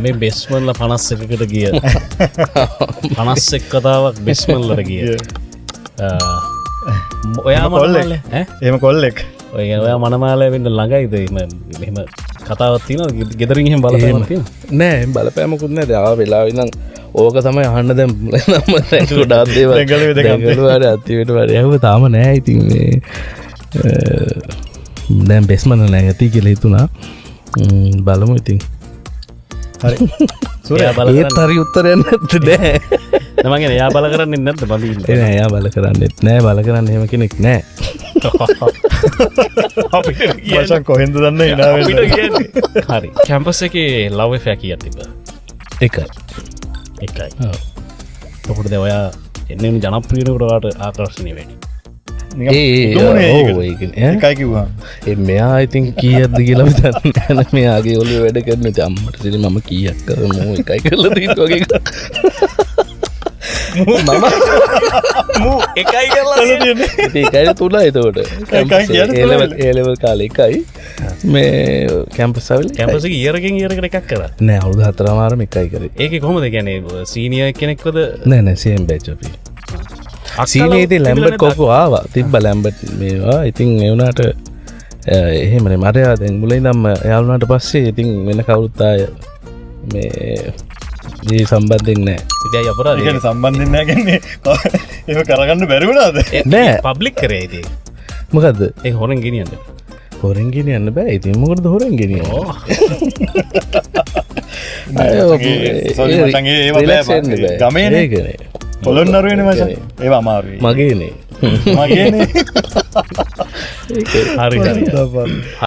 මේ බෙස්මල්ල 51කට ගිය 51 කතාවක් බෙස්මල්ලට ගිය ඔයා මොල්ලේ එහෙම කොල්ලෙක් ඔය ඔයා මනමාලය වෙන්න ළඟයිද මෙහෙම කතාවක් තියෙනවා ගෙදරින් එහෙම බලපෑමක් තියෙනවා නෑ බලපෑමකුත් නෑ ආව වෙලාවෙ ඉඳන් ඕක තමයි අහන්න දැන් නම් ගොඩාක් දේවල් දෙකලුවාට අත්තියට වරයව තාම නෑ ඉතින් මේ දැන් බෙස්මන නෑ ඇති කියලා හිතුණා බලමු ඉතින් හරි ඒත් හරි උත්තරයක් නැත්ද නෑ නමගෙන එයා බල කරන්නේ නැද්ද බඳින්න නෑ එයා බල කරන්නෙත් නෑ බල කරන්න එහෙම කෙනෙක් නෑ මචං කොහෙන්ද දන්න ඉනා වෙන්න හරි කැම්පස් එකේ ලව් එෆෙක්ට් කීයක් තිබ්බද එකයි එතකොට දැන් ඔයා එන්නේ ජනප්‍රියනකට ඔයාට ආකර්ෂණීය වෙන්නේ එකයි කිව්වා මෙයා ඉතින් කීයක්ද කියලා හිතන්න මෙයාගේ ඔළුව වැඩ කරන ඉතින් අම්මට ඉතින් මම කීයක් කරමු එකයි කරලා තියෙන වගේ මම එකයි කරලා තියෙන්නේ ඒකයි තුනයි එතකොට ඒලෙවල් කාලේ එකයි මේ කැම්පස් කැම්පස් එකේ ඉයර් එකෙන් ඉයර් එකට එකක් කරා නෑ අවුරුදු 4මාරම එකයි කරේ ඒකේ කොහොමද කියන්නේ සීනියර් කෙනෙක්වද නෑ සේම් බෑච් අපි සීනේදී ලැම්බට් කොපු ආවා තිබ්බ ලැම්බට් මේවා ඉතින් ඒ වුණාට එහෙමනේ මරයා දැන් මුලින් ඉඳන්ම එයා වුණාට පස්සේ ඉතින් වෙන කවුරුත් ආය මේ සම්බන්ධෙන් නෑ ඉතින් අපරාධ ඒ කියන්නේ සම්බන්ධෙන් නෑ කියන්නේ ඒක කරගන්න බැරි වුණාද නෑ පබ්ලික් කරේ ඉතින් මොකද්ද ඒක හොරෙන් ගෙනියන්න හොරෙන් ගෙනියන්න බෑ ඉතින් මොකටද හොරෙන් ගෙනියන්නේ ගමේ පොළොන්නරුවනේ මචං ඒවා අමාරුයි මගේනේ මගේනේ හරි